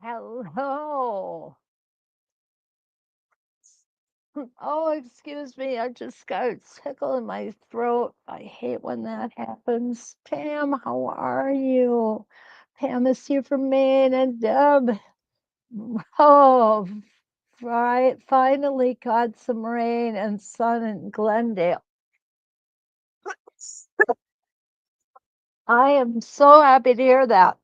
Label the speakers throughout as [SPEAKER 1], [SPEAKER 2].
[SPEAKER 1] Hello. Oh, excuse me. I just got a tickle in my throat. I hate when that happens. Pam, how are you? Pam is here from Maine and Deb. Oh, right. Finally got some rain and sun in Glendale. I am so happy to hear that.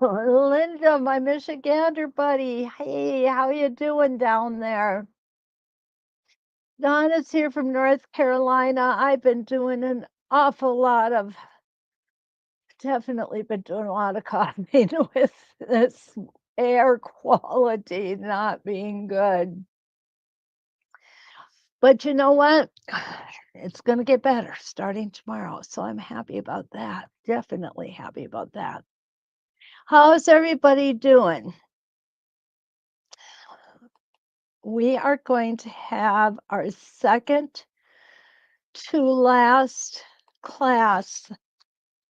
[SPEAKER 1] Linda, my Michigander buddy. Hey, how you doing down there? Donna's here from North Carolina. I've been doing an awful lot of, definitely been doing a lot of coughing with this air quality not being good. But you know what? It's going to get better starting tomorrow. So I'm happy about that. Definitely happy about that. How's everybody doing? We are going to have our second to last class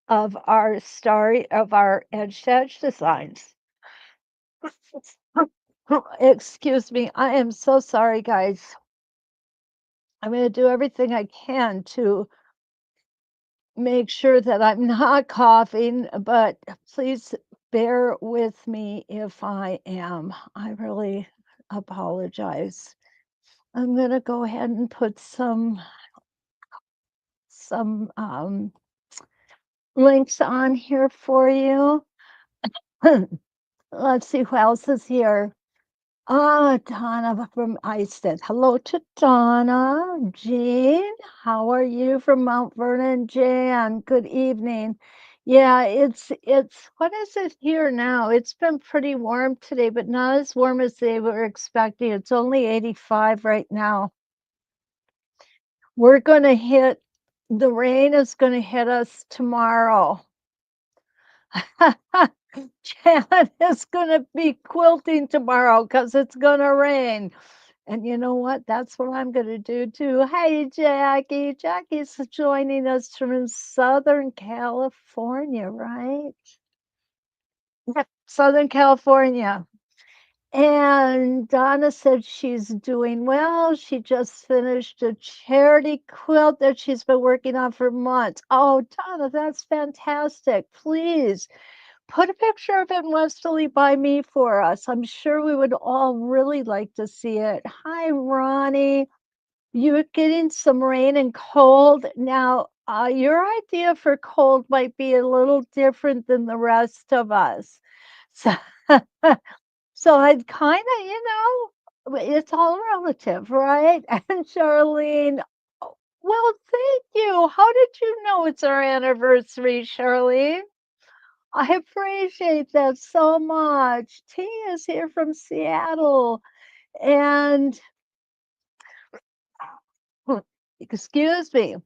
[SPEAKER 1] of our Edge to Edge designs. Excuse me, I am so sorry, guys. I'm going to do everything I can to make sure that I'm not coughing, but please bear with me if I am. I really apologize. I'm going to go ahead and put some links on here for you. Let's see who else is here. Ah, Donna from Iceland. Hello to Donna. Jean, how are you from Mount Vernon? Jan, good evening. Yeah, it's what is it here now? It's been pretty warm today, but not as warm as they were expecting. It's only 85 right now. We're gonna hit the rain is gonna hit us tomorrow. Jan is gonna be quilting tomorrow because it's gonna rain. And you know what? That's what I'm going to do too. Hey, Jackie. Jackie's joining us from Southern California, right? Yep, Southern California. And Donna said she's doing well. She just finished a charity quilt that she's been working on for months. Oh, Donna, that's fantastic. Please put a picture of it in Westalee by me for us. I'm sure we would all really like to see it. Hi, Ronnie. You're getting some rain and cold. Now, your idea for cold might be a little different than the rest of us. So, so I'd kind of, it's all relative, right? And Charlene, oh, well, thank you. How did you know it's our anniversary, Charlene? I appreciate that so much. T is here from Seattle. And excuse me.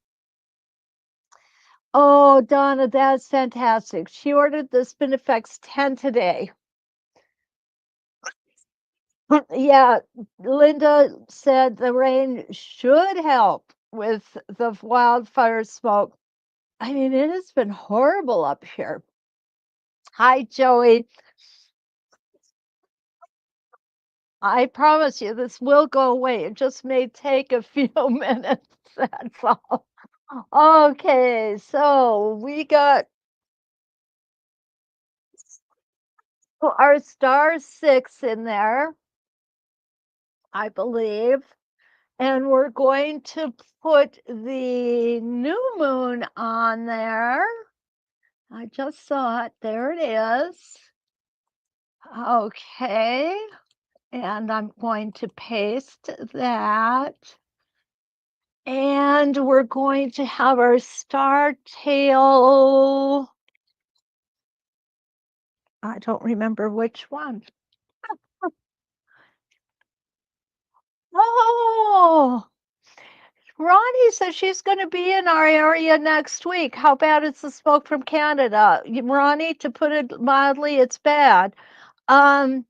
[SPEAKER 1] Oh, Donna, that's fantastic. She ordered the Spinifex 10 today. Yeah, Linda said the rain should help with the wildfire smoke. I mean, it has been horrible up here. Hi, Joey. I promise you this will go away. It just may take a few minutes. That's all. Okay, so we got our star 6 in there, I believe. And we're going to put the new moon on there. I just saw it. There it is. Okay. And I'm going to paste that. And we're going to have our star tail. I don't remember which one. Oh, Ronnie says she's going to be in our area next week. How bad is the smoke from Canada? Ronnie, to put it mildly, it's bad. Um,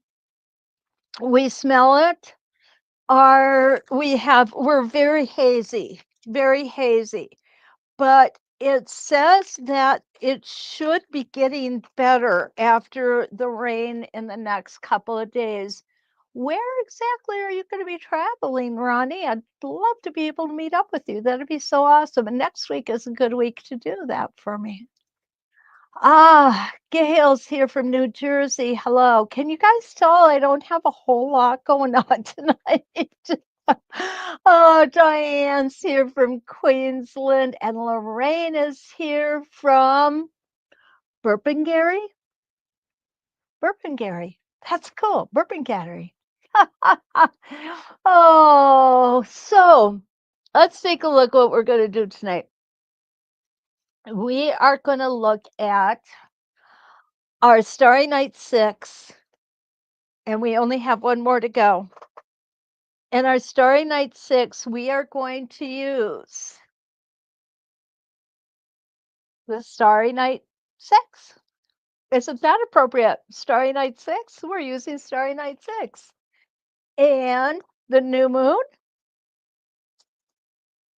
[SPEAKER 1] we smell it. We're very hazy, but It says that it should be getting better after the rain in the next couple of days. Where exactly are you going to be traveling, Ronnie? I'd love to be able to meet up with you. That'd be so awesome. And next week is a good week to do that for me. Ah, Gail's here from New Jersey. Hello. Can you guys tell I don't have a whole lot going on tonight? Oh, Diane's here from Queensland, and Lorraine is here from Burpengary. Burpengary. That's cool. Burpengary. Oh, so let's take a look what we're going to do tonight. We are going to look at our Starry Night 6, and we only have one more to go. In our Starry Night 6, we are going to use the Starry Night 6. Isn't that appropriate? Starry Night 6, we're using Starry Night 6. And the new moon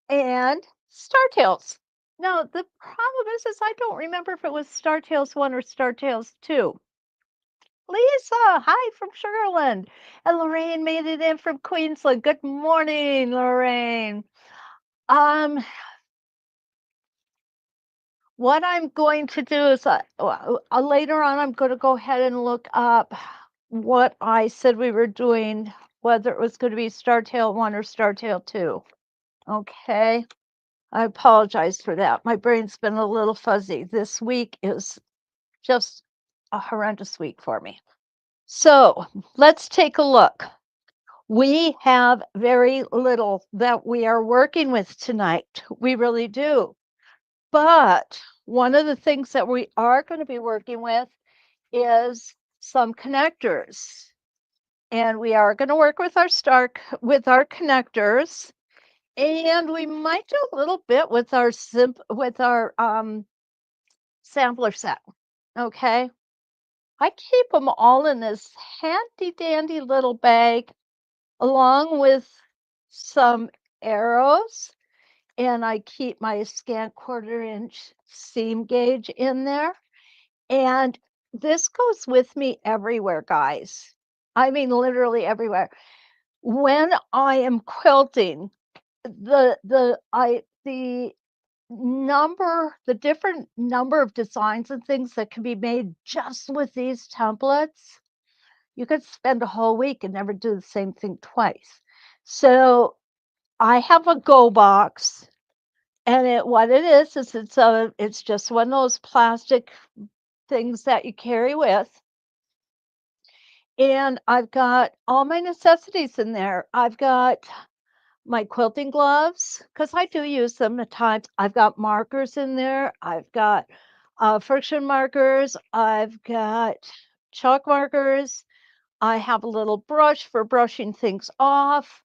[SPEAKER 1] and Star Tales. Now, the problem is I don't remember if it was Star Tales 1 or Star Tales 2. Lisa, hi from Sugarland. And Lorraine made it in from Queensland. Good morning, Lorraine. What I'm going to do is later on, I'm going to go ahead and look up what I said we were doing, whether it was going to be Star Tale 1 or Star Tale 2. Okay. I apologize for that. My brain's been a little fuzzy. This week is just a horrendous week for me. So let's take a look. We have very little that we are working with tonight. We really do. But one of the things that we are going to be working with is some connectors. And we are going to work with our connectors. And we might do a little bit with our sampler set. Okay. I keep them all in this handy dandy little bag along with some arrows, and I keep my scant 1/4 inch seam gauge in there. And this goes with me everywhere, guys. I mean, literally everywhere. When I am quilting, the different number of designs and things that can be made just with these templates, you could spend a whole week and never do the same thing twice. So I have a go box, and what it is it's just one of those plastic things that you carry with. And I've got all my necessities in there. I've got my quilting gloves, because I do use them at times. I've got markers in there. I've got friction markers. I've got chalk markers. I have a little brush for brushing things off.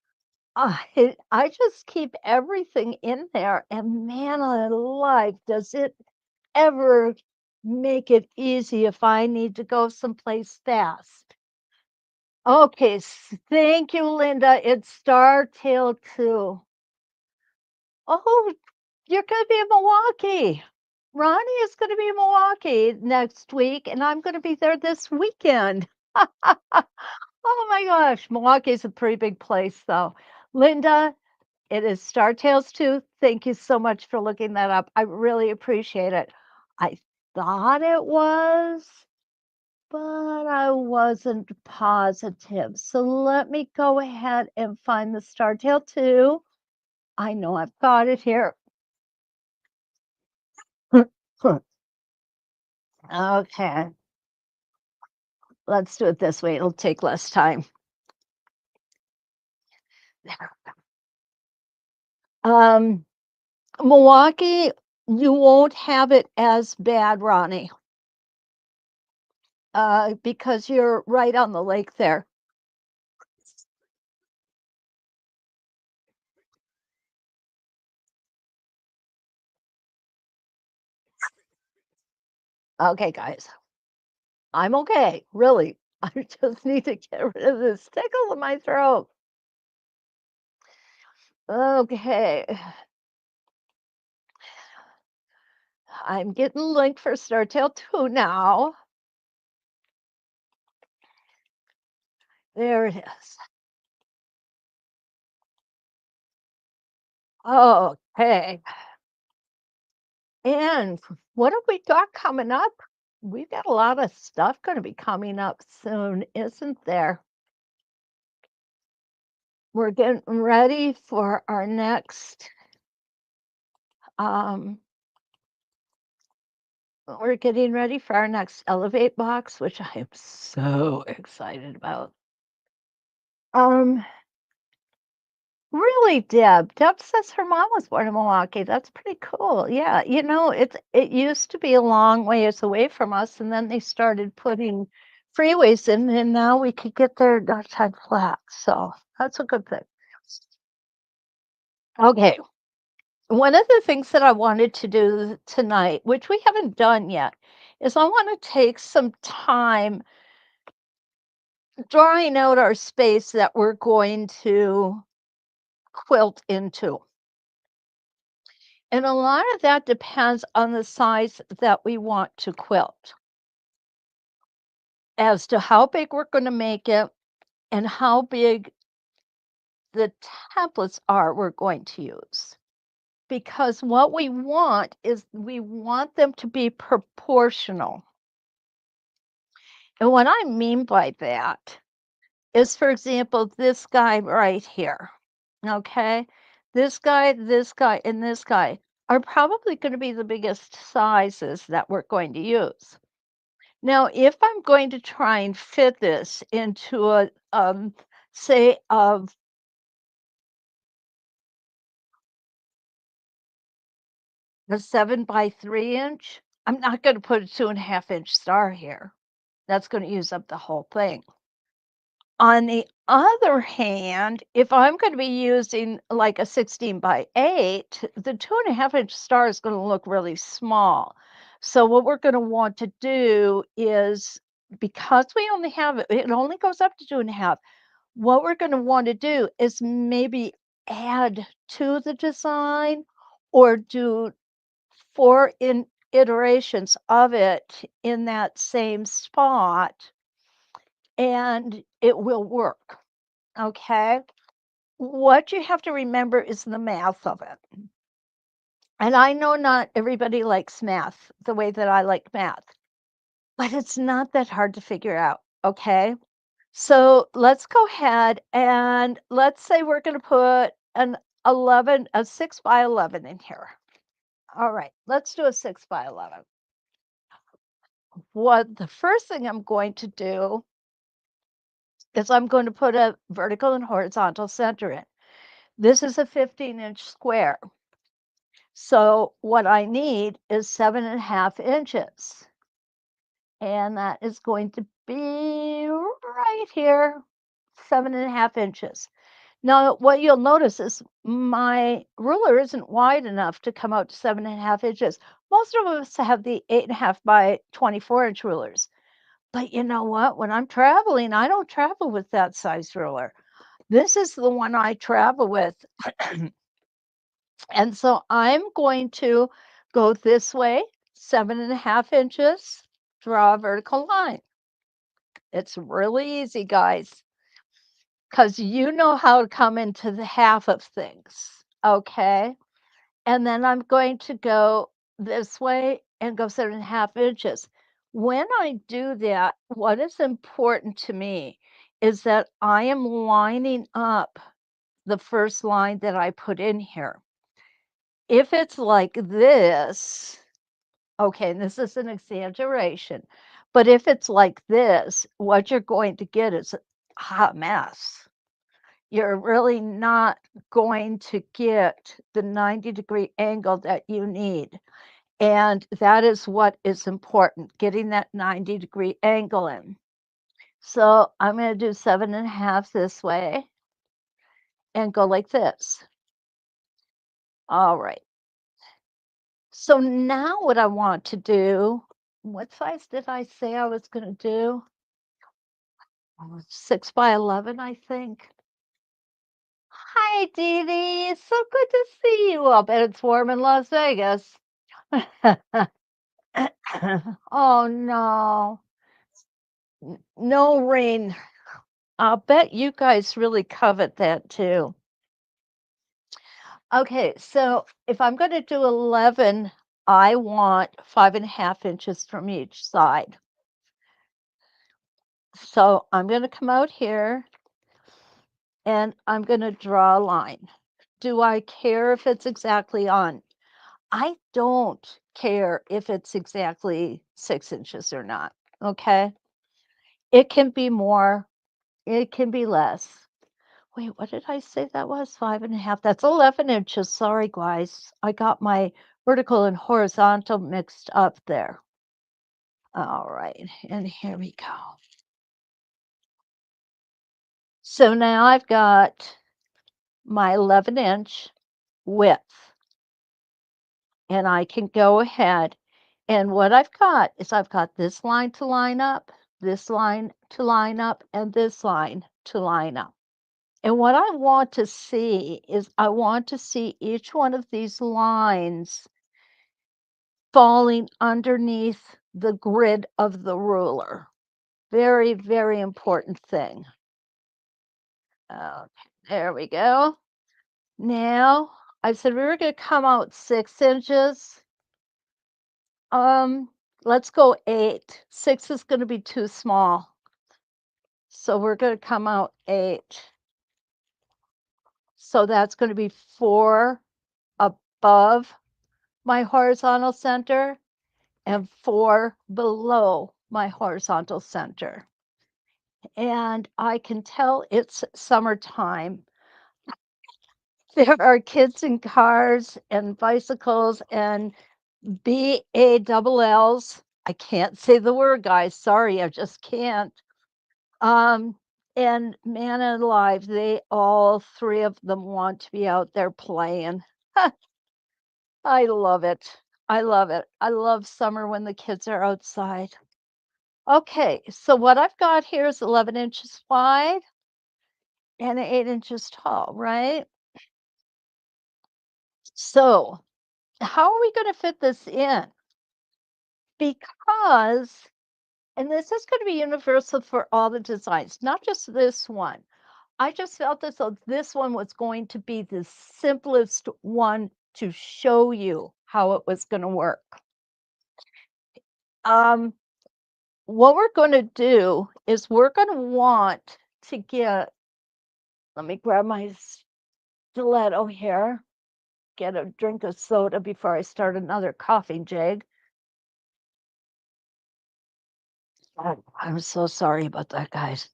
[SPEAKER 1] I just keep everything in there, and man alive, does it ever make it easy if I need to go someplace fast. Okay, thank you, Linda. It's Star Tale 2. Oh, you're going to be in Milwaukee. Ronnie is going to be in Milwaukee next week, and I'm going to be there this weekend. Oh my gosh, Milwaukee's a pretty big place, though. Linda, it is Star Tales 2. Thank you so much for looking that up. I really appreciate it. I thought it was, but I wasn't positive. So let me go ahead and find the Star Tale 2. I know I've got it here. Okay. Let's do it this way. It'll take less time. Milwaukee, you won't have it as bad, Ronnie, because you're right on the lake there. Okay, guys, I'm okay, really. I just need to get rid of this tickle in my throat. Okay. I'm getting the link for Startail 2 now. There it is. Okay. And what have we got coming up? We've got a lot of stuff going to be coming up soon, isn't there? We're getting ready for our next um we're getting ready for our next Elevate box, which I am so excited about. Um Really, Deb? Deb says her mom was born in Milwaukee. That's pretty cool. Yeah, it used to be a long ways away from us, and then they started putting freeways in, and now we could get there not time flat. So that's a good thing. Okay. One of the things that I wanted to do tonight, which we haven't done yet, is I want to take some time drawing out our space that we're going to quilt into. And a lot of that depends on the size that we want to quilt, as to how big we're going to make it and how big the templates are we're going to use. Because what we want is we want them to be proportional. And what I mean by that is, for example, this guy right here. Okay. This guy, and this guy are probably going to be the biggest sizes that we're going to use. Now, if I'm going to try and fit this into say, a 7 by 3 inch, I'm not going to put a 2.5 inch star here. That's going to use up the whole thing. On the other hand, if I'm going to be using like a 16 by 8, the 2.5 inch star is going to look really small. So what we're going to want to do is, because we only have it only goes up to 2.5. What we're going to want to do is maybe add to the design or do 4 iterations of it in that same spot, and it will work. Okay. What you have to remember is the math of it. And I know not everybody likes math the way that I like math, but it's not that hard to figure out. Okay. So let's go ahead and let's say we're going to put a 6 by 11 in here. All right, let's do a 6 by 11. What the first thing I'm going to do is I'm going to put a vertical and horizontal center in. This is a 15-inch square. So what I need is 7.5 inches. And that is going to be right here, 7.5 inches. Now, what you'll notice is my ruler isn't wide enough to come out to 7.5 inches. Most of us have the 8.5 by 24-inch rulers. But you know what? When I'm traveling, I don't travel with that size ruler. This is the one I travel with. And so I'm going to go this way, 7.5 inches, draw a vertical line. It's really easy, guys, because you know how to come into the half of things. Okay. And then I'm going to go this way and go 7.5 inches. When I do that, what is important to me is that I am lining up the first line that I put in here. If it's like this, okay, and this is an exaggeration, but if it's like this, what you're going to get is a hot mess. You're really not going to get the 90-degree angle that you need. And that is what is important, getting that 90-degree angle in. So I'm going to do 7.5 this way and go like this. All right. So now what I want to do, what size did I say I was going to do? 6 by 11, I think. Hi, Dee Dee. It's so good to see you. I'll bet it's warm in Las Vegas. Oh, no. No rain. I'll bet you guys really covet that too. Okay, so if I'm gonna do 11, I want 5.5 inches from each side. So I'm gonna come out here and I'm gonna draw a line. Do I care if it's exactly on? I don't care if it's exactly 6 inches or not. Okay. It can be more, it can be less. Wait, what did I say that was? 5.5. That's 11 inches. Sorry, guys. I got my vertical and horizontal mixed up there. All right. And here we go. So now I've got my 11-inch width, and I can go ahead. And what I've got is I've got this line to line up, this line to line up, and this line to line up. And what I want to see is I want to see each one of these lines falling underneath the grid of the ruler. Very, very important thing. Okay, there we go. Now, I said we were going to come out 6 inches. Um, let's go 8. 6 is going to be too small. So we're going to come out 8. So that's going to be 4 above my horizontal center and 4 below my horizontal center. And I can tell it's summertime. There are kids in cars and bicycles and BALLs. I can't say the word, guys. Sorry, I just can't. Um, and man alive, they all 3 of them want to be out there playing. I love it. I love it. I love summer when the kids are outside. Okay, so what I've got here is 11 inches wide and 8 inches tall, right? So how are we going to fit this in? Because, and this is going to be universal for all the designs, not just this one. I just felt as though this one was going to be the simplest one to show you how it was going to work. Um, what we're going to do is we're going to want to get, let me grab my stiletto here, get a drink of soda before I start another coughing jig. Oh, I'm so sorry about that, guys.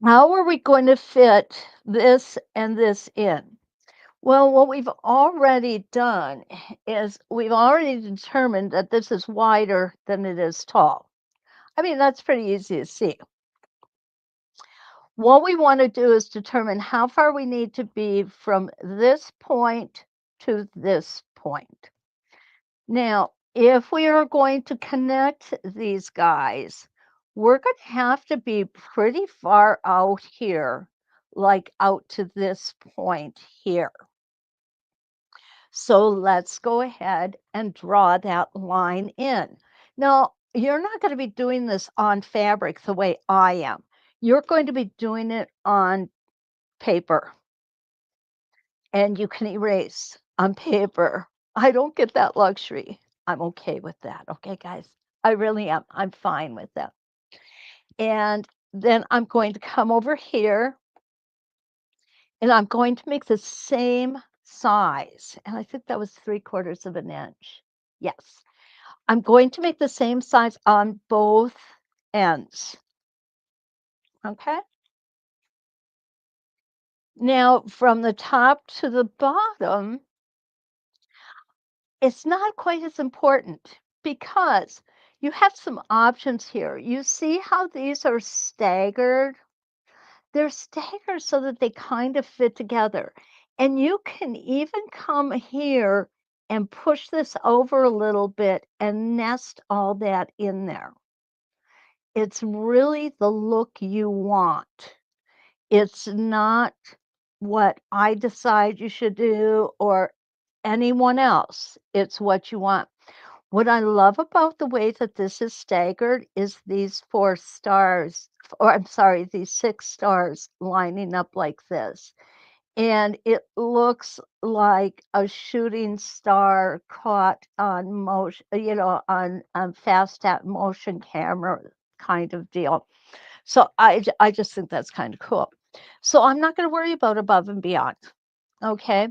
[SPEAKER 1] How are we going to fit this and this in? Well, what we've already done is we've already determined that this is wider than it is tall. I mean, that's pretty easy to see. What we want to do is determine how far we need to be from this point to this point. Now, if we are going to connect these guys, we're going to have to be pretty far out here, like out to this point here. So let's go ahead and draw that line in. Now, you're not going to be doing this on fabric the way I am. You're going to be doing it on paper, and you can erase on paper. I don't get that luxury. I'm okay with that. Okay, guys. I really am. I'm fine with that. And then I'm going to come over here and I'm going to make the same size. And I think that was 3/4 of an inch. Yes. I'm going to make the same size on both ends. Okay. Now, from the top to the bottom, it's not quite as important because you have some options here. You see how these are staggered? They're staggered so that they kind of fit together. And you can even come here and push this over a little bit and nest all that in there. It's really the look you want. It's not what I decide you should do or anyone else. It's what you want. What I love about the way that this is staggered is these 4 stars, or I'm sorry, these 6 stars lining up like this. And it looks like a shooting star caught on motion, on fast at motion camera kind of deal. So I just think that's kind of cool. So I'm not going to worry about above and beyond. Okay.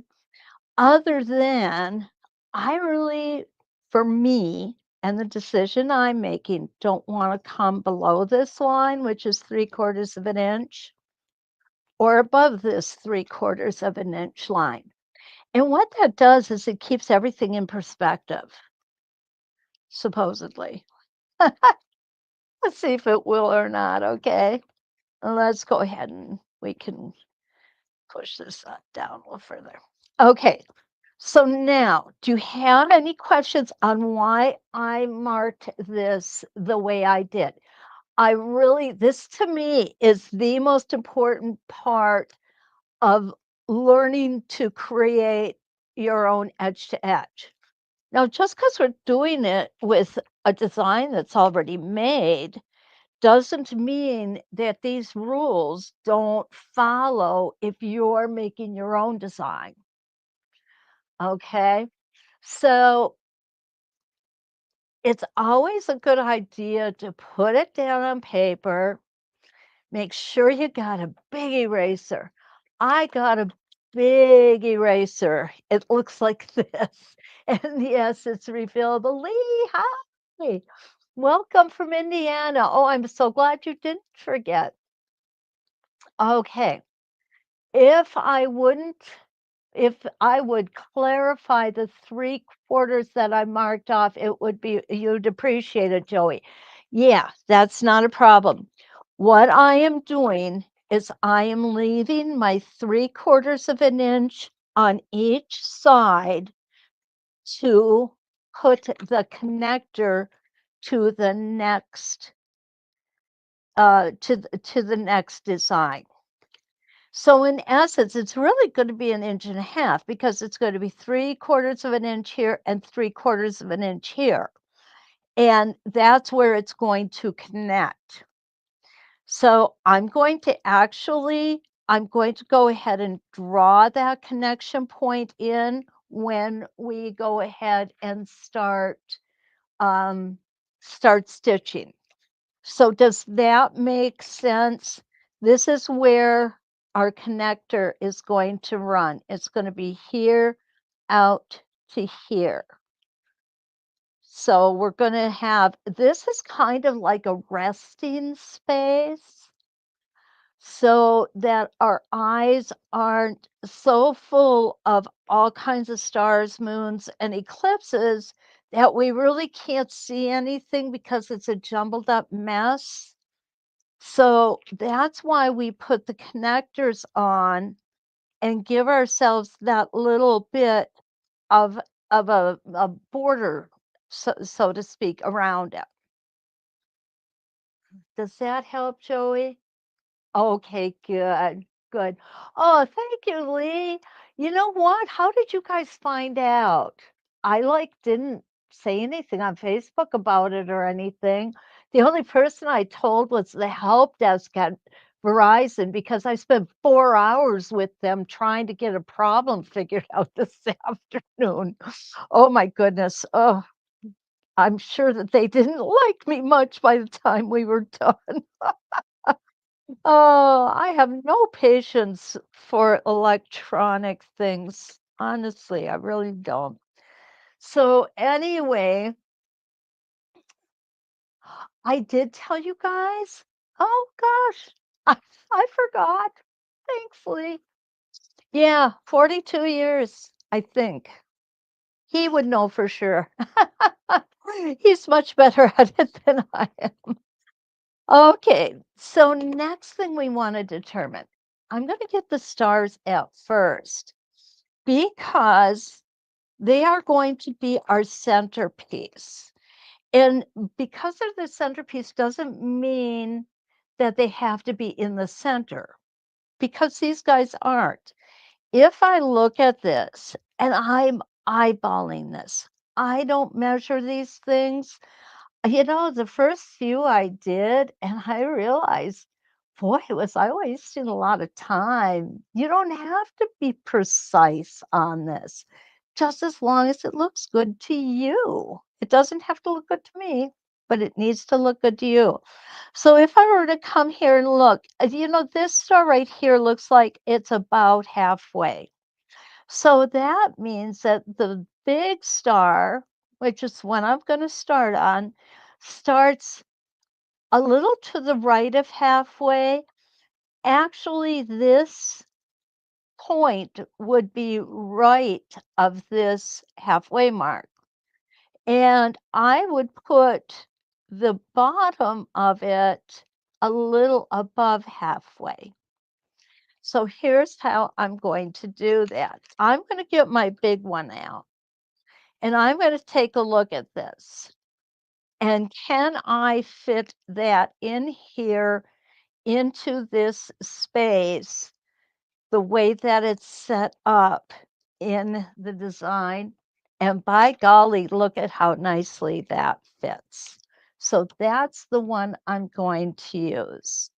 [SPEAKER 1] Other than I really, for me, and the decision I'm making, don't want to come below this line, which is 3/4 of an inch, or above this 3/4 of an inch line. And what that does is it keeps everything in perspective, supposedly. Let's see if it will or not, okay? Let's go ahead and we can push this down a little further. Okay, so now, do you have any questions on why I marked this the way I did? This to me is the most important part of learning to create your own edge to edge. Now, just because we're doing it with a design that's already made doesn't mean that these rules don't follow if you're making your own design. Okay. So it's always a good idea to put it down on paper. Make sure you got a big eraser. I got a big eraser. It looks like this. And yes, it's refillable. Lee, hi. Welcome from Indiana. Oh, I'm so glad you didn't forget. Okay. If I wouldn't, if I would clarify the 3/4 that I marked off, it would be, you'd appreciate it, Joey. Yeah, that's not a problem. What I am doing is I am leaving my 3/4 of an inch on each side to put the connector to the next to the next design. So in essence, it's really going to be an inch and a half because it's going to be 3/4 of an inch here and 3/4 of an inch here. And that's where it's going to connect. So I'm going to go ahead and draw that connection point in when we go ahead and start stitching. So does that make sense? This is where our connector is going to run. It's going to be here out to here. So we're going to have, this is kind of like a resting space so that our eyes aren't so full of all kinds of stars, moons, and eclipses that we really can't see anything because it's a jumbled up mess. So that's why we put the connectors on and give ourselves that little bit of a border, so to speak, around it. Does that help, Joey? Okay, good, good. Oh, thank you, Lee. You know what? How did you guys find out? I like didn't say anything on Facebook about it or anything. The only person I told was the help desk at Verizon because I spent 4 hours with them trying to get a problem figured out this afternoon. Oh my goodness. Oh, I'm sure that they didn't like me much by the time we were done. Oh, I have no patience for electronic things. Honestly, I really don't. So anyway, I did tell you guys. Oh gosh, I forgot. Thanks, Lee. Yeah, 42 years, I think. He would know for sure. He's much better at it than I am. Okay, so next thing we want to determine, I'm going to get the stars out first because they are going to be our centerpiece. And because they're the centerpiece doesn't mean that they have to be in the center because these guys aren't. If I look at this and eyeballing this. I don't measure these things. The first few I did, and I realized, boy, was I wasting a lot of time. You don't have to be precise on this, just as long as it looks good to you. It doesn't have to look good to me, but it needs to look good to you. So if I were to come here and look, this star right here looks like it's about halfway. So that means that the big star, which is what I'm going to start on, starts a little to the right of halfway. Actually, this point would be right of this halfway mark. And I would put the bottom of it a little above halfway. So here's how I'm going to do that. I'm going to get my big one out. And I'm going to take a look at this. And can I fit that in here into this space the way that it's set up in the design? And by golly, look at how nicely that fits. So that's the one I'm going to use.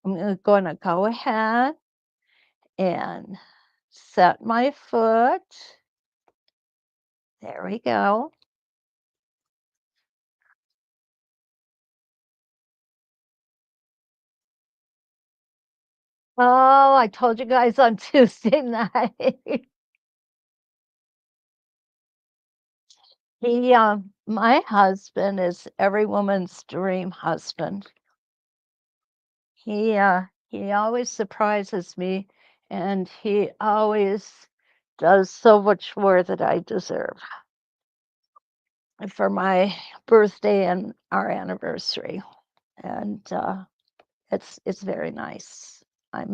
[SPEAKER 1] I'm going to go ahead and set my foot. There we go. Oh, I told you guys on Tuesday night. My husband is every woman's dream husband. He always surprises me, and he always does so much more than I deserve for my birthday and our anniversary, and it's very nice. I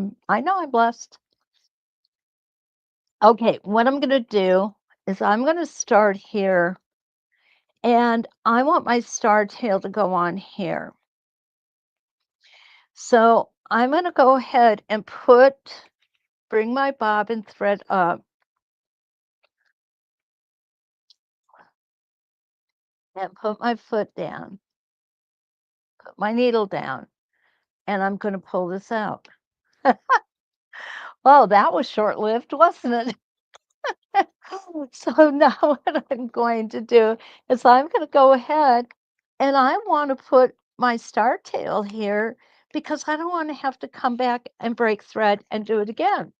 [SPEAKER 1] know I'm blessed. Okay, what I'm gonna do is I'm gonna start here, and I want my star tail to go on here. So I'm gonna go ahead and bring my bobbin thread up and put my foot down, put my needle down, and I'm gonna pull this out. Oh, that was short-lived, wasn't it? So now what I'm going to do is I'm gonna go ahead and I want to put my star tail here because I don't want to have to come back and break thread and do it again.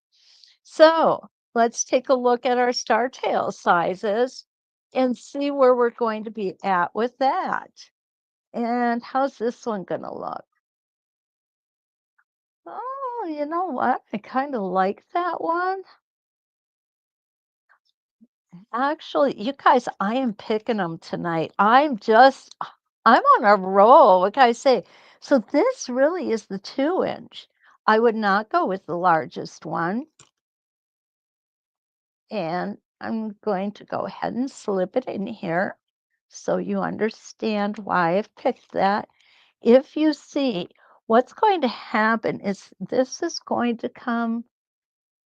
[SPEAKER 1] So let's take a look at our star tail sizes and see where we're going to be at with that. And how's this one going to look? Oh, you know what? I kind of like that one. Actually, you guys, I am picking them tonight. I'm on a roll. What can I say? So this really is the 2 inch. I would not go with the largest one. And I'm going to go ahead and slip it in here so you understand why I've picked that. If you see, what's going to happen is this is going to come,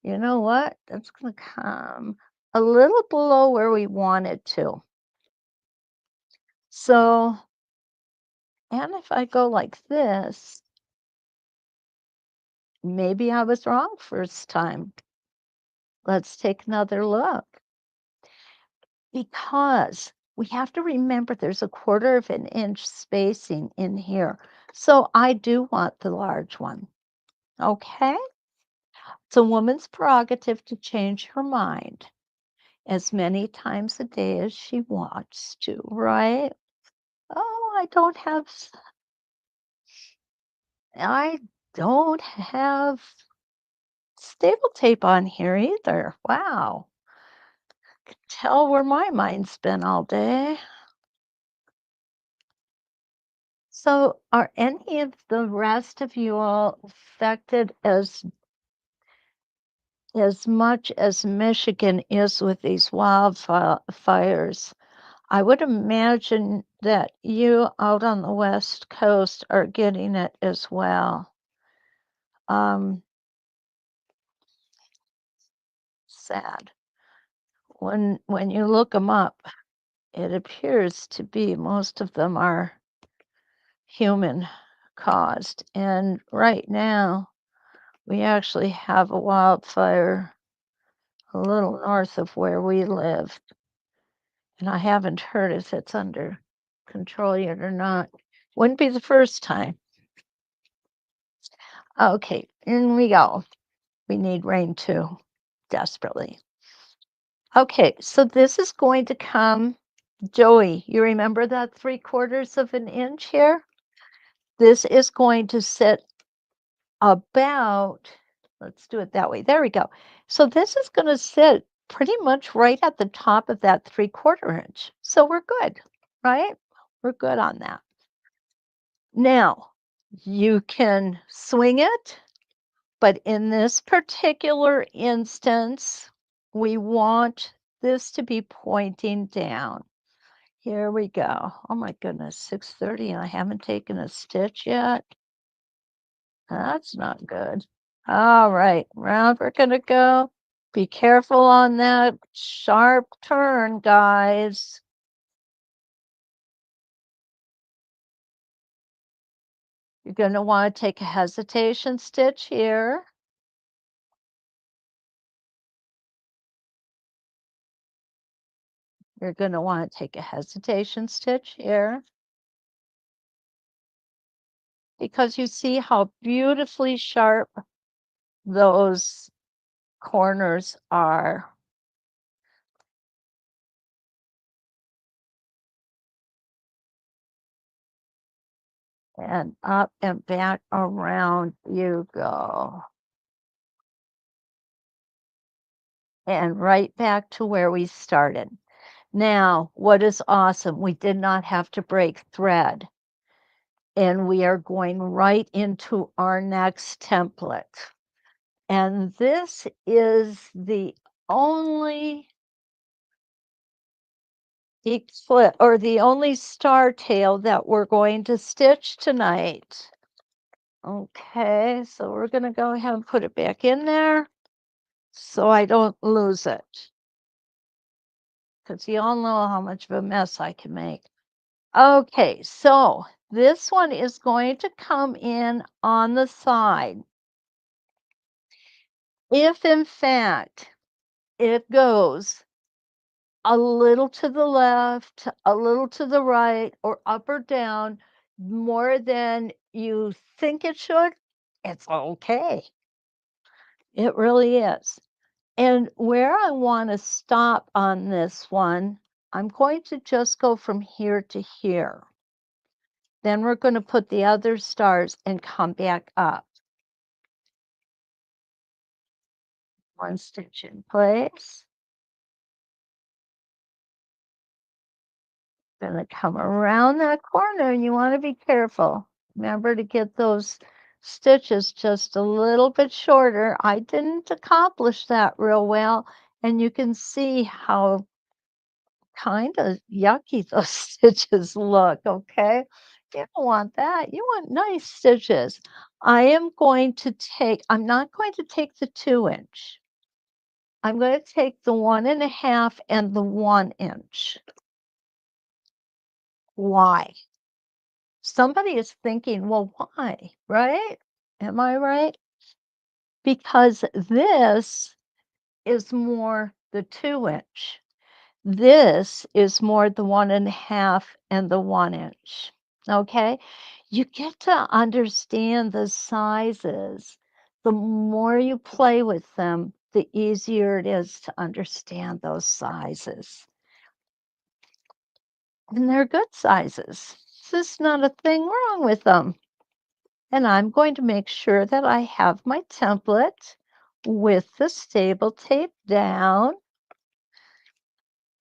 [SPEAKER 1] you know what? That's going to come a little below where we want it to. So, and if I go like this, maybe I was wrong first time. Let's take another look. Because we have to remember there's a 1/4 of an inch spacing in here. So I do want the large one. Okay? It's a woman's prerogative to change her mind as many times a day as she wants to, right? Oh, I don't have staple tape on here either. Wow. Tell where my mind's been all day. So, are any of the rest of you all affected as much as Michigan is with these wildfires? I would imagine that you out on the West Coast are getting it as well. Um, sad. when you look them up, it appears to be most of them are human caused. And right now, we actually have a wildfire a little north of where we live, and I haven't heard if it's under control yet or not. Wouldn't be the first time. Okay, in we go. We need rain too, desperately. Okay, so this is going to come, Joey, you remember that 3/4 of an inch here? This is going to sit about, let's do it that way. There we go. So this is going to sit pretty much right at the top of that 3/4 inch. So we're good, right? We're good on that. Now, you can swing it, but in this particular instance, we want this to be pointing down. Here we go. Oh my goodness, 6:30 and I haven't taken a stitch yet. That's not good. All right, round we're gonna go. Be careful on that sharp turn, guys. You're gonna want to take a hesitation stitch here. You're gonna want to take a hesitation stitch here. Because you see how beautifully sharp those corners are. And up and back around you go. And right back to where we started. Now, what is awesome, we did not have to break thread. And we are going right into our next template. And this is the only or the only star tail that we're going to stitch tonight. Okay, so we're going to go ahead and put it back in there so I don't lose it. Because you all know how much of a mess I can make. Okay, so this one is going to come in on the side. If in fact it goes a little to the left, a little to the right, or up or down more than you think it should, it's okay. It really is. And where I want to stop on this one, I'm going to just go from here to here. Then we're going to put the other stars and come back up. One stitch in place. Going to come around that corner and you want to be careful. Remember to get those stitches just a little bit shorter. I didn't accomplish that real well. And you can see how kind of yucky those stitches look, okay? You don't want that. You want nice stitches. I'm not going to take the 2-inch. I'm going to take the 1.5 and the 1-inch. Why? Somebody is thinking, well, why? Right? Am I right? Because this is more the 2-inch. This is more the 1.5 and the 1-inch. Okay? You get to understand the sizes. The more you play with them, the easier it is to understand those sizes. And they're good sizes. There's not a thing wrong with them. And I'm going to make sure that I have my template with the stable tape down.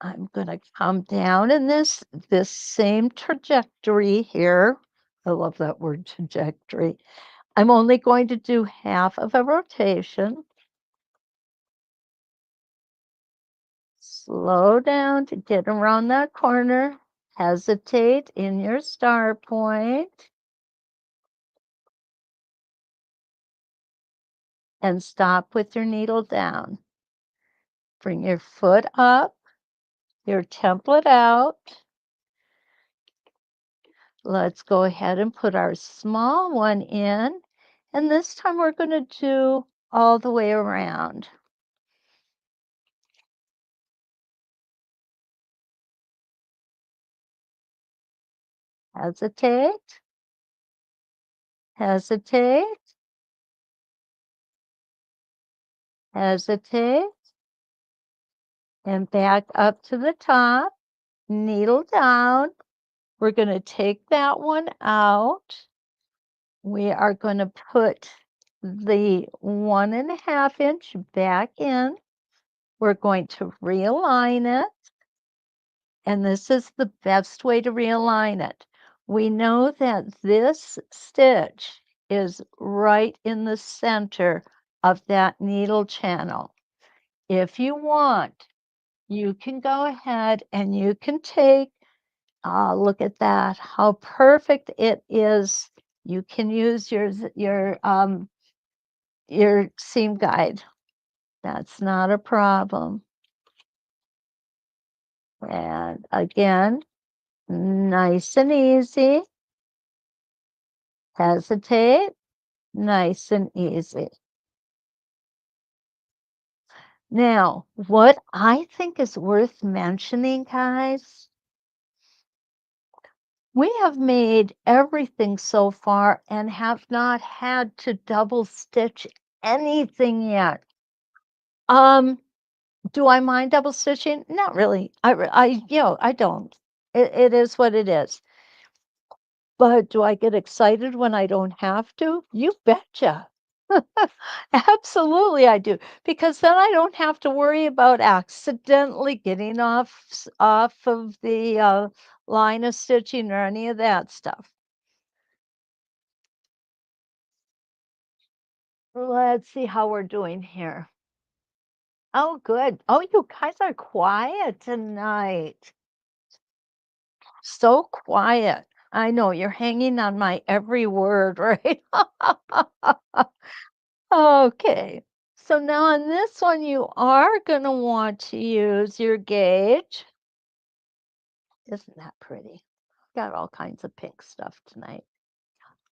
[SPEAKER 1] I'm going to come down in this same trajectory here. I love that word trajectory. I'm only going to do half of a rotation. Slow down to get around that corner. Hesitate in your star point. And stop with your needle down. Bring your foot up, your template out. Let's go ahead and put our small one in. And this time we're going to do all the way around. Hesitate, hesitate, hesitate, and back up to the top, needle down. We're going to take that one out. We are going to put the 1.5 inch back in. We're going to realign it. And this is the best way to realign it. We know that this stitch is right in the center of that needle channel. If you want, you can go ahead and you can take, look at that, how perfect it is. You can use your seam guide. That's not a problem. And again, nice and easy. Hesitate, nice and easy. Now, what I think is worth mentioning, guys, we have made everything so far and have not had to double stitch anything yet. Do I mind double stitching? Not really. I don't. It is what it is. But do I get excited when I don't have to? You betcha. Absolutely, I do. Because then I don't have to worry about accidentally getting off of the line of stitching or any of that stuff. Let's see how we're doing here. Oh, good. Oh, you guys are quiet tonight. So quiet. I know you're hanging on my every word, right? Okay. So now on this one, you are going to want to use your gauge. Isn't that pretty? Got all kinds of pink stuff tonight.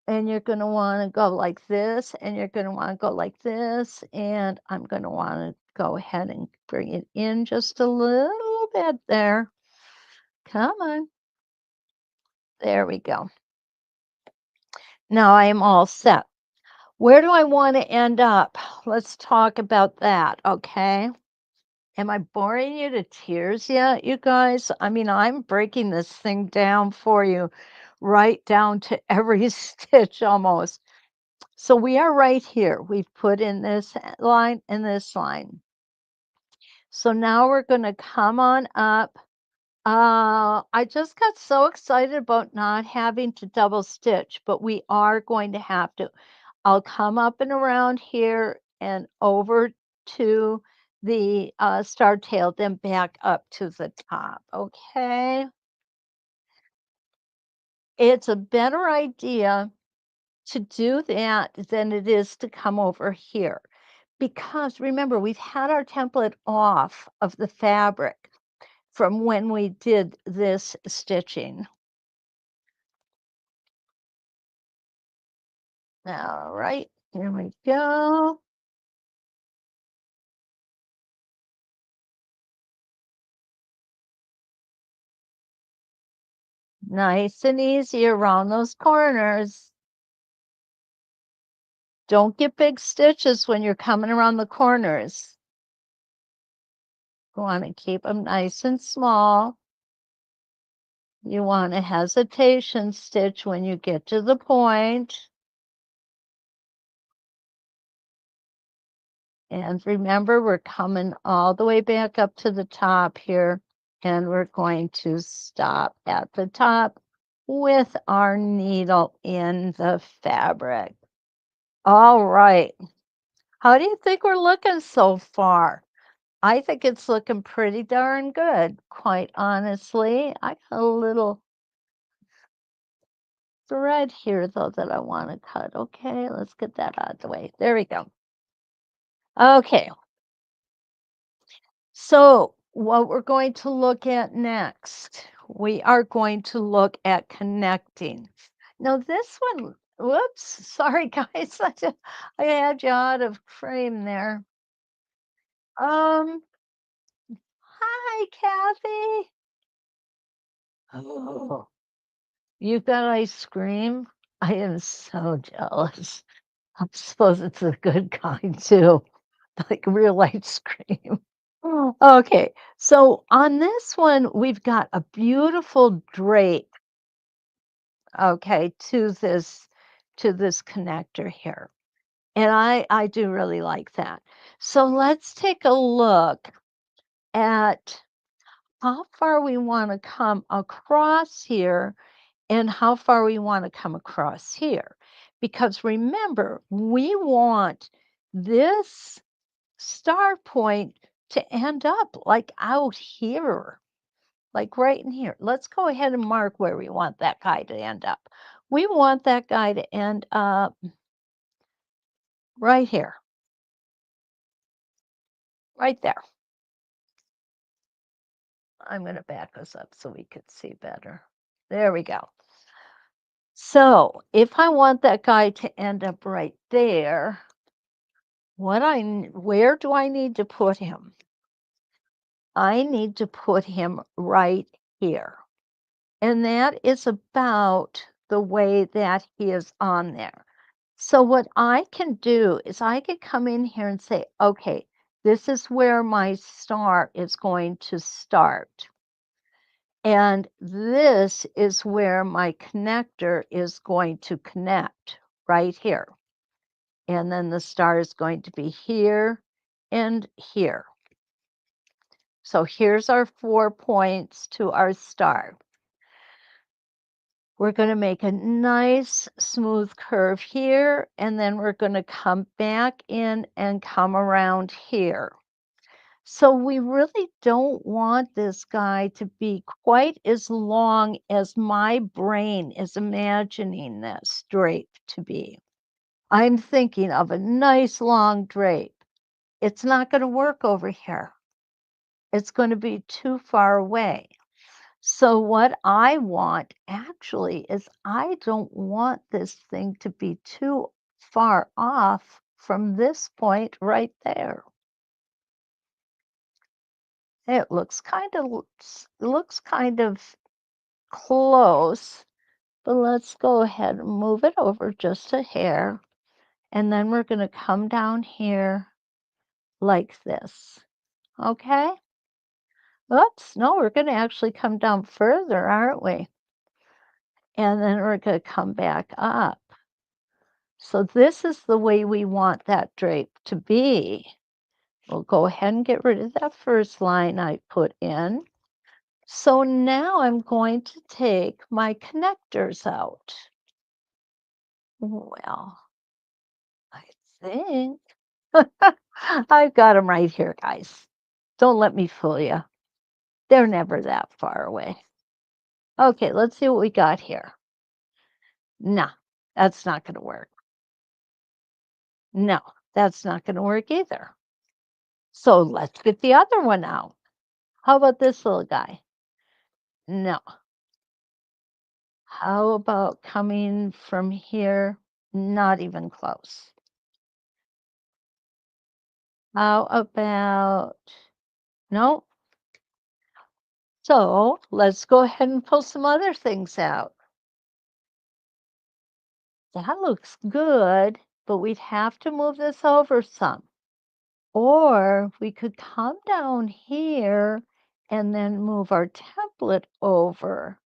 [SPEAKER 1] And you're going to want to go like this, and you're going to want to go like this, and I'm going to want to go ahead and bring it in just a little bit there. Come on. There we go. Now I am all set. Where do I want to end up? Let's talk about that, okay? Am I boring you to tears yet, you guys? I mean, I'm breaking this thing down for you, right down to every stitch almost. So we are right here. We've put in this line and this line. So now we're going to come on up. I just got so excited about not having to double stitch, but we are going to have to. I'll come up and around here and over to the star tail, then back up to the top, okay? It's a better idea to do that than it is to come over here. Because remember, we've had our template off of the fabric from when we did this stitching. All right, here we go. Nice and easy around those corners. Don't get big stitches when you're coming around the corners. You want to keep them nice and small. You want a hesitation stitch when you get to the point. And remember, we're coming all the way back up to the top here, and we're going to stop at the top with our needle in the fabric. All right. How do you think we're looking so far? I think it's looking pretty darn good, quite honestly. I got a little thread here, though, that I want to cut. Okay, let's get that out of the way. There we go. Okay, So, what we're going to look at next, we are going to look at connecting. Now, this one, whoops, sorry guys, I had you out of frame there. Um, Hi, Kathy. Oh, you've got ice cream? I am so jealous. I suppose it's a good kind too, like real ice cream. Oh, okay, so on this one, we've got a beautiful drape, okay, to this connector here. And I do really like that. So let's take a look at how far we want to come across here and how far we want to come across here. Because remember, we want this star point to end up like out here, like right in here. Let's go ahead and mark where we want that guy to end up. We want that guy to end up right here, right there. I'm going to back us up so we could see better. There we go. So if I want that guy to end up right there, where do I need to put him? I need to put him right here. And that is about the way that he is on there. So what I can do is I could come in here and say, okay, this is where my star is going to start. And this is where my connector is going to connect right here. And then the star is going to be here and here. So here's our 4 points to our star. We're going to make a nice smooth curve here, and then we're going to come back in and come around here. So we really don't want this guy to be quite as long as my brain is imagining this drape to be. I'm thinking of a nice long drape. It's not going to work over here. It's going to be too far away. So what I want actually is I don't want this thing to be too far off from this point right there. It looks kind of close, but let's go ahead and move it over just a hair. And then we're going to come down here like this. Okay? Oops, no, we're going to actually come down further, aren't we? And then we're going to come back up. So this is the way we want that drape to be. We'll go ahead and get rid of that first line I put in. So now I'm going to take my connectors out. Well, I think I've got them right here, guys. Don't let me fool you. They're never that far away. Okay, let's see what we got here. No, that's not going to work. No, that's not going to work either. So let's get the other one out. How about this little guy? No. How about coming from here? Not even close. How about, no. So let's go ahead and pull some other things out. That looks good, but we'd have to move this over some. Or we could come down here and then move our template over.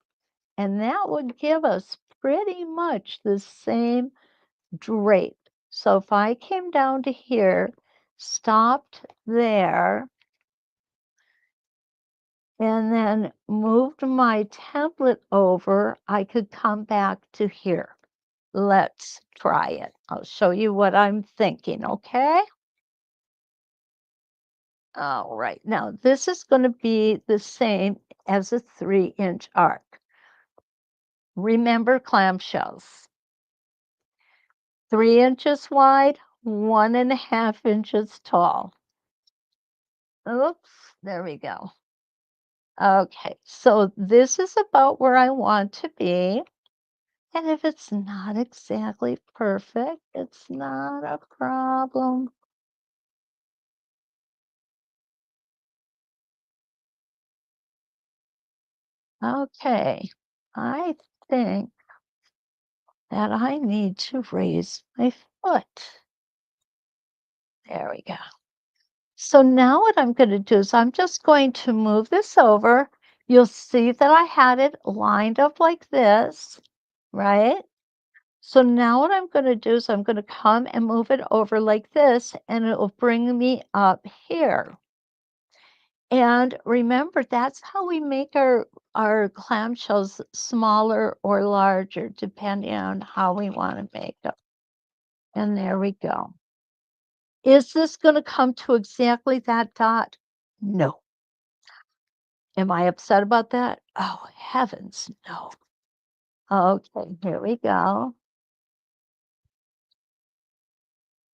[SPEAKER 1] And that would give us pretty much the same drape. So if I came down to here, stopped there, and then moved my template over, I could come back to here. Let's try it. I'll show you what I'm thinking, okay? All right, now this is going to be the same as a 3-inch arc. Remember clamshells. 3 inches wide, 1.5 inches tall. Oops. There we go. Okay, so this is about where I want to be. And if it's not exactly perfect, it's not a problem. Okay, I think that I need to raise my foot. There we go. So now what I'm going to do is I'm just going to move this over. You'll see that I had it lined up like this, right? So now what I'm going to do is I'm going to come and move it over like this, and it will bring me up here. And remember, that's how we make our clamshells smaller or larger, depending on how we want to make them. And there we go. Is this going to come to exactly that dot? No. Am I upset about that? Oh, heavens, no. Okay, here we go.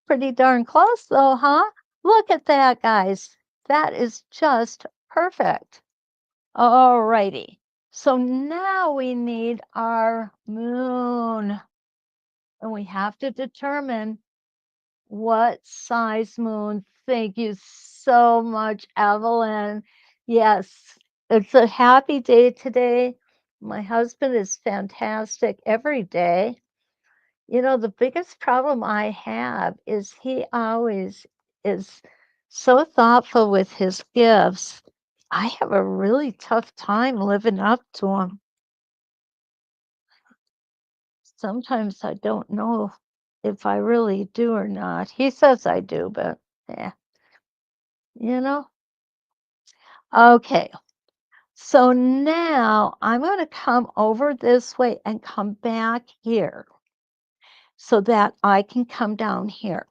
[SPEAKER 1] Pretty darn close though, huh? Look at that, guys. That is just perfect. All righty. So now we need our moon, and we have to determine what size moon. Thank you so much, Evelyn. Yes, it's a happy day today. My husband is fantastic every day. You know, the biggest problem I have is he always is so thoughtful with his gifts. I have a really tough time living up to him. Sometimes I don't know if I really do or not. He says I do, but yeah, you know? Okay, so now I'm going to come over this way and come back here so that I can come down here.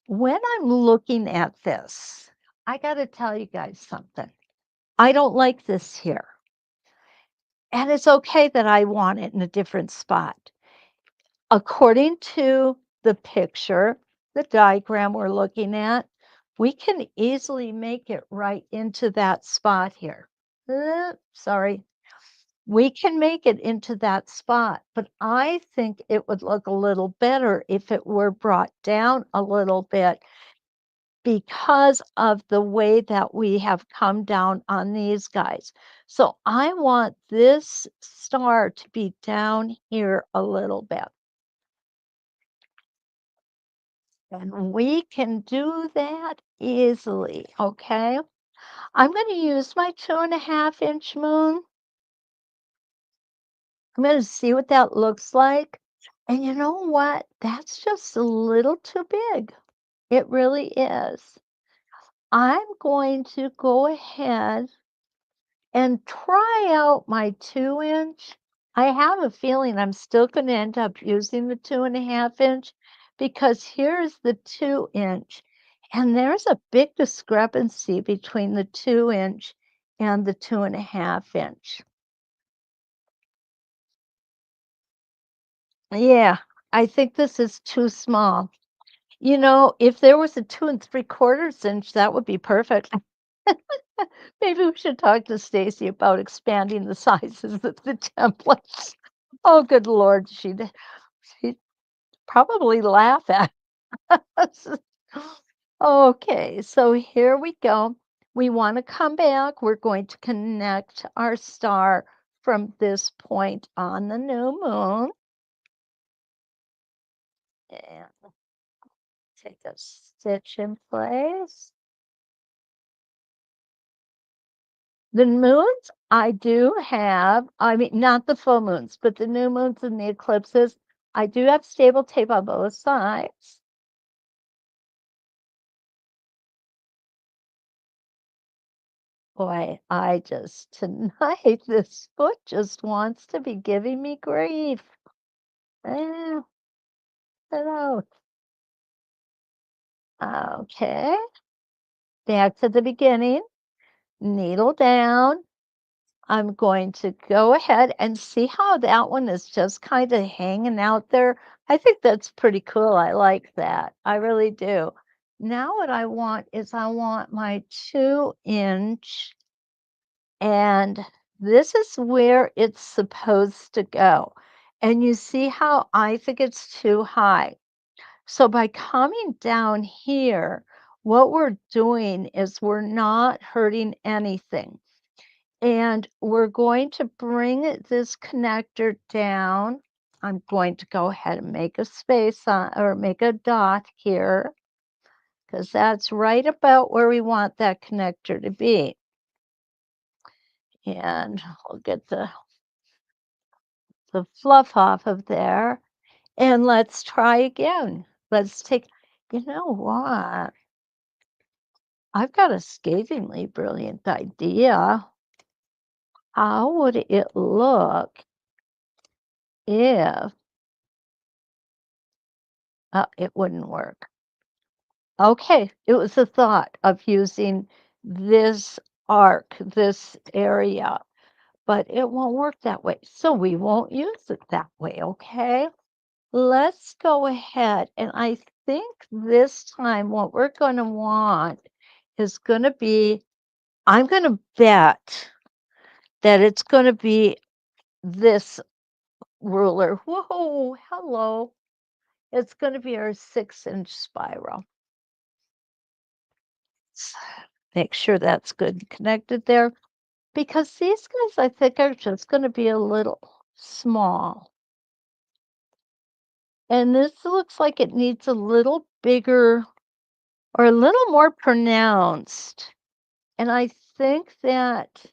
[SPEAKER 1] When I'm looking at this, I got to tell you guys something. I don't like this here. And it's okay that I want it in a different spot. According to the picture, the diagram we're looking at, we can easily make it right into that spot here. Sorry. We can make it into that spot, but I think it would look a little better if it were brought down a little bit because of the way that we have come down on these guys. So I want this star to be down here a little bit. And we can do that easily, okay? I'm going to use my 2.5-inch moon. I'm going to see what that looks like. And you know what? That's just a little too big. It really is. I'm going to go ahead and try out my 2-inch. I have a feeling I'm still going to end up using the 2.5-inch because here's the 2-inch. And there's a big discrepancy between the 2-inch and the 2.5-inch. Yeah, I think this is too small. You know, if there was a 2 3/4 inch, that would be perfect. Maybe we should talk to Stacy about expanding the sizes of the templates. Oh, good Lord, she'd probably laugh at us. Okay, so here we go. We want to come back. We're going to connect our star from this point on the new moon. And take a stitch in place. The moons I do have, I mean, not the full moons, but the new moons and the eclipses, I do have stable tape on both sides. Boy, I just, tonight, this foot just wants to be giving me grief. Eh, hello. Okay, back to the beginning, needle down. I'm going to go ahead and see how that one is just kind of hanging out there. I think that's pretty cool. I like that. I really do. Now what I want is I want my 2-inch, and this is where it's supposed to go. And you see how I think it's too high. So by coming down here, what we're doing is we're not hurting anything. And we're going to bring this connector down. I'm going to go ahead and make a space on, or make a dot here, because that's right about where we want that connector to be. And we'll get the fluff off of there. And let's try again. Let's take, you know what? I've got a scathingly brilliant idea. How would it look if, it wouldn't work. Okay, it was a thought of using this arc, this area, but it won't work that way. So we won't use it that way, okay? Let's go ahead. And I think this time what we're going to want is going to be, I'm going to bet that it's going to be this ruler. Whoa, hello. It's going to be our 6-inch spiral. Let's make sure that's good and connected there, because these guys I think are just going to be a little small. And this looks like it needs a little bigger or a little more pronounced. And I think that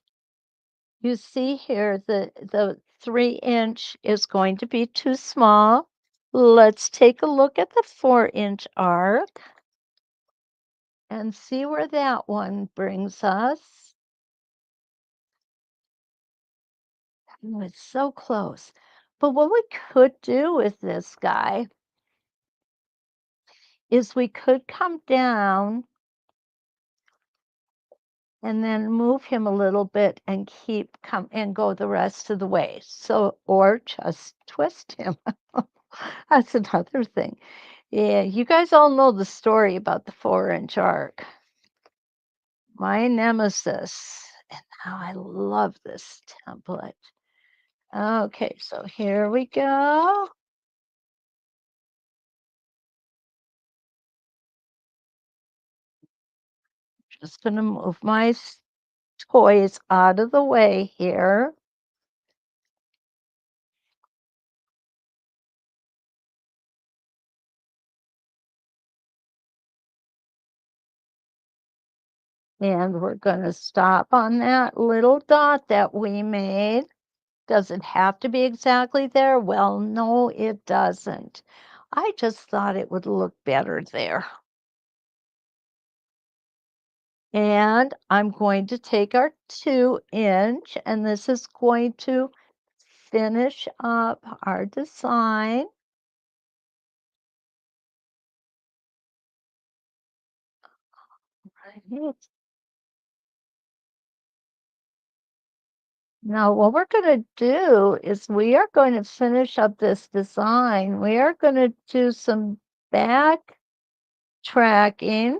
[SPEAKER 1] you see here the 3-inch is going to be too small. Let's take a look at the 4-inch arc and see where that one brings us. Oh, it's so close. But what we could do with this guy is we could come down and then move him a little bit and and go the rest of the way. So, or just twist him. That's another thing. Yeah, you guys all know the story about the 4-inch arc. My nemesis. And how I love this template. Okay, so here we go. Just going to move my toys out of the way here. And we're going to stop on that little dot that we made. Does it have to be exactly there? Well, no, it doesn't. I just thought it would look better there. And I'm going to take our 2-inch, and this is going to finish up our design. Right. Now, what we're going to do is we are going to finish up this design. We are going to do some back tracking,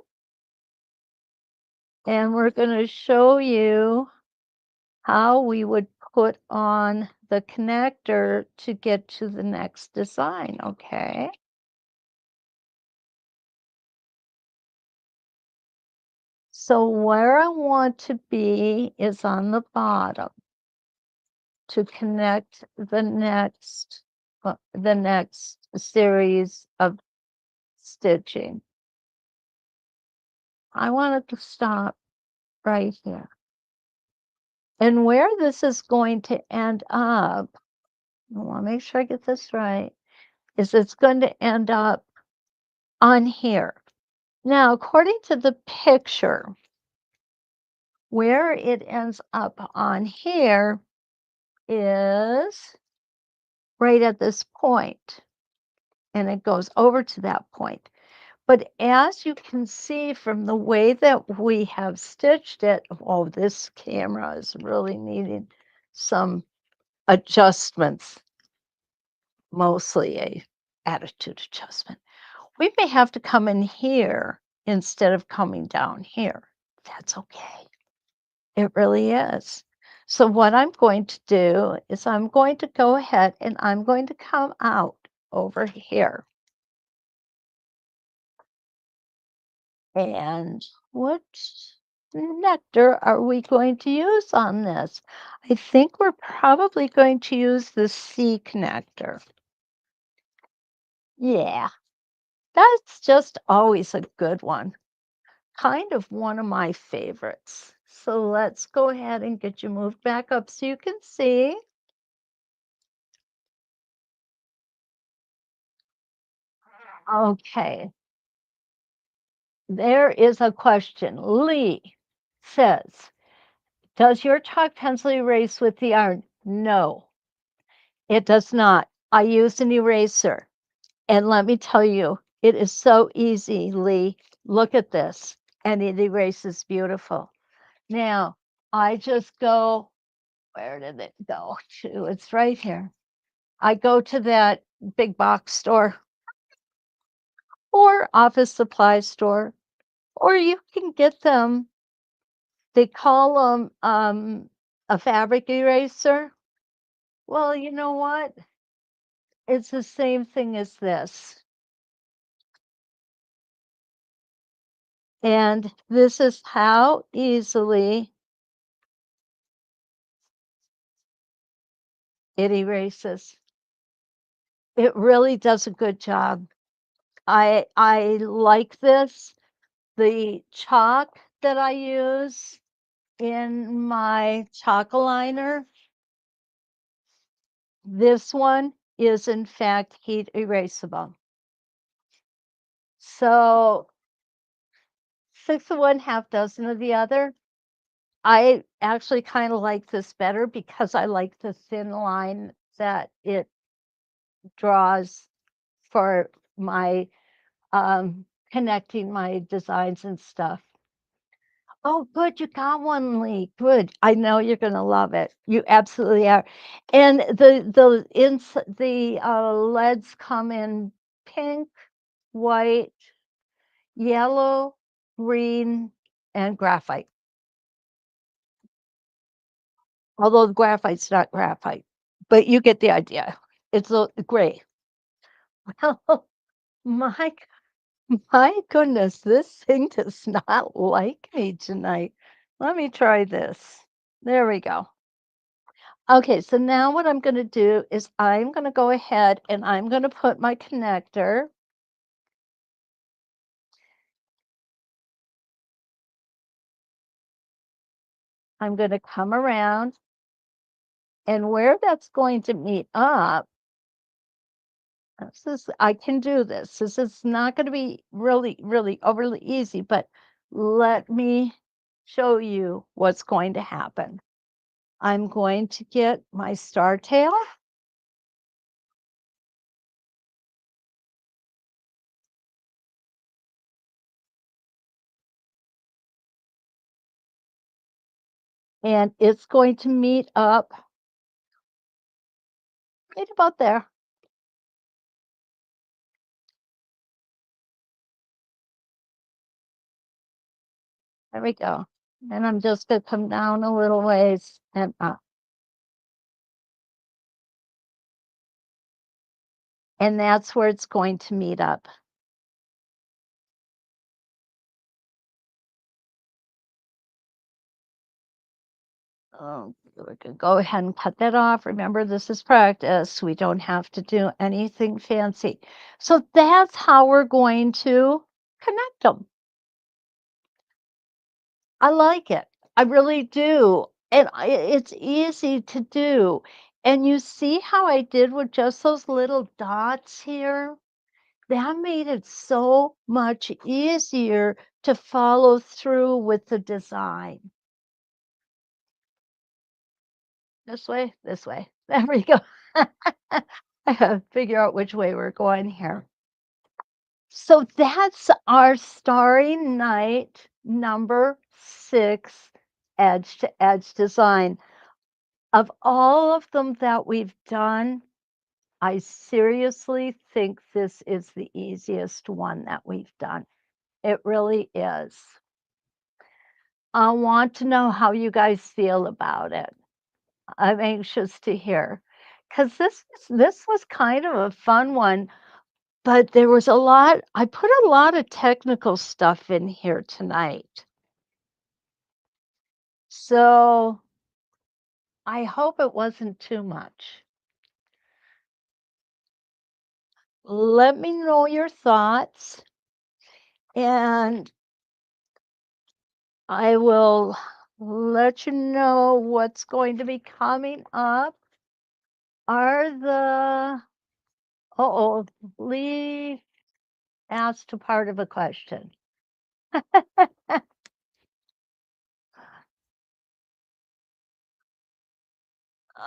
[SPEAKER 1] and we're going to show you how we would put on the connector to get to the next design, okay? So where I want to be is on the bottom to connect the next series of stitching. I want it to stop right here. And where this is going to end up, I want to make sure I get this right, is it's going to end up on here. Now, according to the picture, where it ends up on here is right at this point, and it goes over to that point. But as you can see from the way that we have stitched it, oh, this camera is really needing some adjustments, mostly a attitude adjustment. We may have to come in here instead of coming down here. That's okay. It really is. So what I'm going to do is I'm going to go ahead and I'm going to come out over here. And what nectar are we going to use on this? I think we're probably going to use the sea connector. Yeah, that's just always a good one. Kind of one of my favorites. So let's go ahead and get you moved back up so you can see. Okay, there is a question. Lee says, does your chalk pencil erase with the iron? No, it does not. I use an eraser. And let me tell you, it is so easy, Lee. Look at this. And it erases beautiful. Now, I just go, where did it go to? It's right here. I go to that big box store or office supply store, or you can get them. They call them a fabric eraser. Well, you know what? It's the same thing as this. And this is how easily it erases. It really does a good job. I like this. The chalk that I use in my chalk aligner, this one is in fact heat erasable. So 6 of one, half dozen of the other. I actually kind of like this better because I like the thin line that it draws for my connecting my designs and stuff. Oh, good, you got one, Lee. Good. I know you're gonna love it. You absolutely are. And the leads come in pink, white, yellow, green, and graphite. Although the graphite's not graphite, but you get the idea. It's a gray. Well, my my goodness, this thing does not like me tonight. Let me try this. There we go. Okay, so now what I'm going to do is I'm going to go ahead and I'm going to put my connector. I'm going to come around and where that's going to meet up, this is, I can do this. This is not going to be really, really overly easy, but let me show you what's going to happen. I'm going to get my star tail. And it's going to meet up right about there. There we go. And I'm just going to come down a little ways and up. And that's where it's going to meet up. We could go ahead and cut that off. Remember, this is practice. We don't have to do anything fancy. So that's how we're going to connect them. I like it. I really do. And it's easy to do. And you see how I did with just those little dots here? That made it so much easier to follow through with the design. This way, this way. There we go. I have to figure out which way we're going here. So that's our Starry Night number 6 edge to edge design. Of all of them that we've done, I seriously think this is the easiest one that we've done. It really is. I want to know how you guys feel about it. I'm anxious to hear, because this was kind of a fun one, but there was a lot I put a lot of technical stuff in here tonight. So, I hope it wasn't too much. Let me know your thoughts, and I will let you know what's going to be coming up. Are the Uh-oh, Lee asked a part of a question.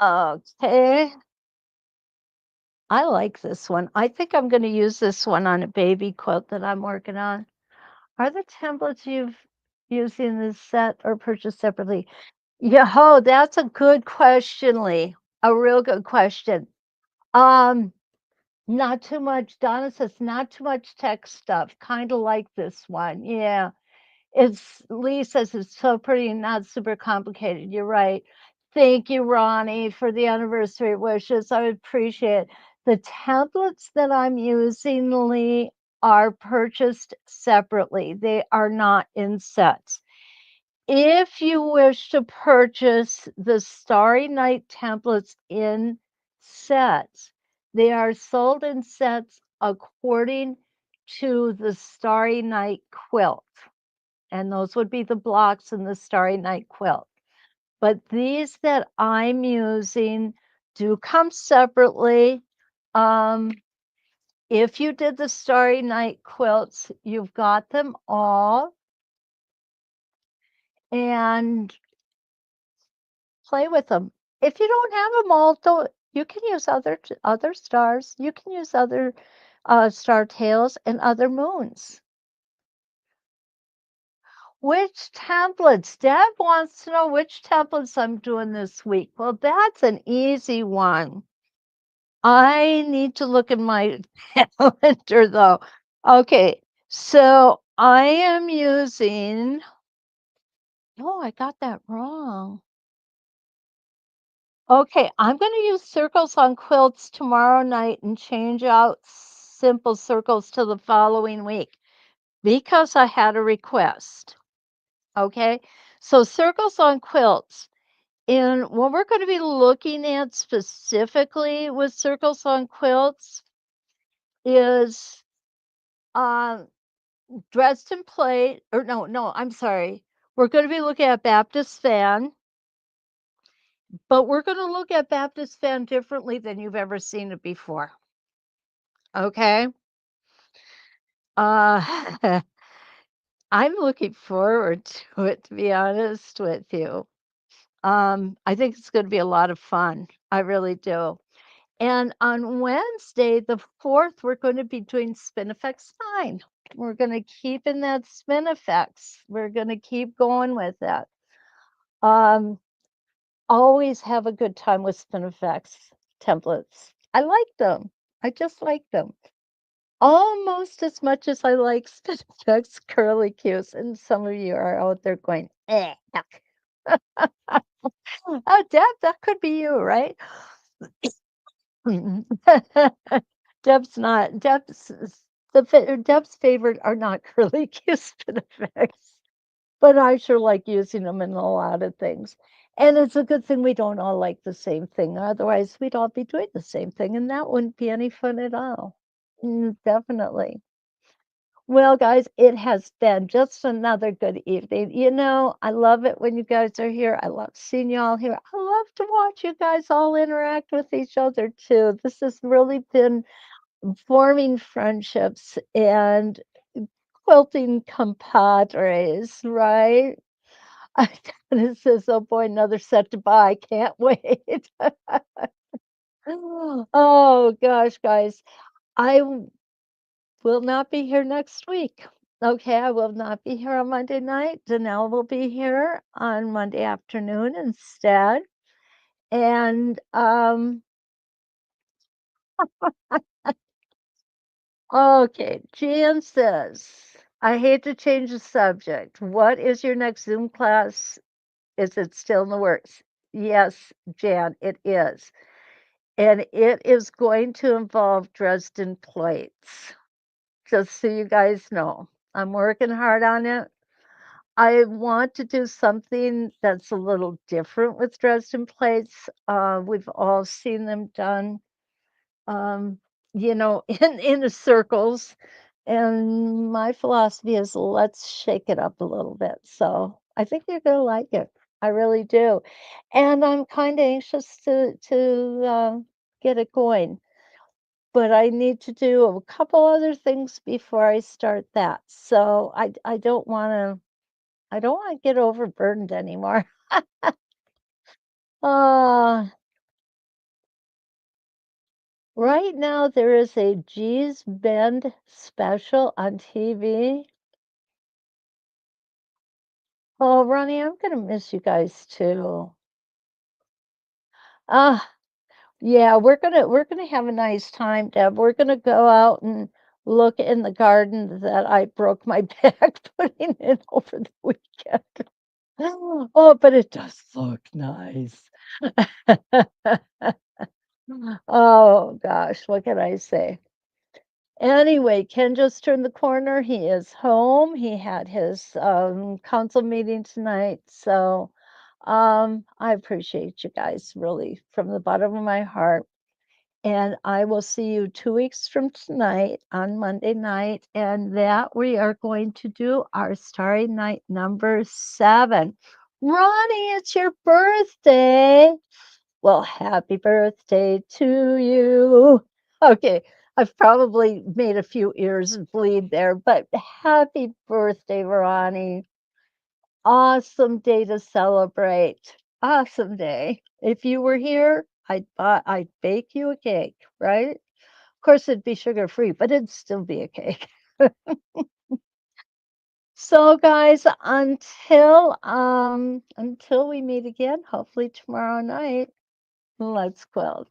[SPEAKER 1] Okay. I like this one. I think I'm going to use this one on a baby quilt that I'm working on. Are the templates you've used in this set or purchased separately? Yeah, oh, that's a good question, Lee. A real good question. Um, Not too much. Donna says not too much tech stuff. Kind of like this one. Yeah. It's Lee says it's so pretty and not super complicated. You're right. Thank you, Ronnie, for the anniversary wishes. I would appreciate it. The templates that I'm using, Lee, are purchased separately. They are not in sets. If you wish to purchase the Starry Night templates in sets, they are sold in sets according to the Starry Night quilt. And those would be the blocks in the Starry Night quilt. But these that I'm using do come separately. Um, if you did the Starry Night quilts, you've got them all. And play with them. If you don't have them all, don't you can use other stars. You can use other star tails and other moons. Which templates? Deb wants to know which templates I'm doing this week. Well, that's an easy one. I need to look at my calendar though. Okay, so I am using. Oh, I got that wrong. Okay, I'm going to use circles on quilts tomorrow night and change out simple circles to the following week because I had a request. Okay, so circles on quilts. And what we're going to be looking at specifically with circles on quilts is um, Dresden plate, or no, I'm sorry. We're going to be looking at Baptist fan, but we're going to look at Baptist fan differently than you've ever seen it before. Okay. Uh, I'm looking forward to it, to be honest with you. I think it's going to be a lot of fun. I really do. And on Wednesday, the 4th, we're going to be doing Spinifex 9. We're going to keep in that Spinifex. We're going to keep going with that. Um, Always have a good time with Spinifex templates. I like them. I just like them. Almost as much as I like Spinifex curly cues, and some of you are out there going, "Eh, heck." Oh, Deb, that could be you, right? Deb's not. Deb's favorite are not curly Q Spinifex, but I sure like using them in a lot of things. And it's a good thing we don't all like the same thing. Otherwise, we'd all be doing the same thing, and that wouldn't be any fun at all. Definitely. Well, guys, it has been just another good evening. I love it when you guys are here. I love seeing you all here. I love to watch you guys all interact with each other too. This has really been forming friendships and quilting compadres, right? It says, oh boy, another set to buy. Can't wait. Oh gosh, guys. I will not be here next week. Okay, I will not be here on Monday night. Danelle will be here on Monday afternoon instead. And okay, Jan says, I hate to change the subject. What is your next Zoom class? Is it still in the works? Yes, Jan, it is. And it is going to involve Dresden plates, just so you guys know. I'm working hard on it. I want to do something that's a little different with Dresden plates. We've all seen them done, um, in the circles. And my philosophy is let's shake it up a little bit. So I think you're gonna like it. I really do. And I'm kind of anxious to get it going. But I need to do a couple other things before I start that. So I don't want to get overburdened anymore. Uh, right now there is a G's Bend special on TV. Oh, Ronnie, I'm gonna miss you guys too. Ah, yeah, we're gonna have a nice time, Deb. We're gonna go out and look in the garden that I broke my back putting in over the weekend. Oh, but it does look nice. Oh gosh, what can I say? Anyway, Ken just turned the corner. He is home. He had his council meeting tonight. So I appreciate you guys really from the bottom of my heart. And I will see you 2 weeks from tonight on Monday night. And that we are going to do our Starry Night number 7. Ronnie, it's your birthday. Well, happy birthday to you. Okay, I've probably made a few ears bleed there, but happy birthday, Ronnie. Awesome day to celebrate. Awesome day. If you were here, I'd bake you a cake, right? Of course, it'd be sugar free, but it'd still be a cake. So, guys, until we meet again, hopefully tomorrow night, let's quilt.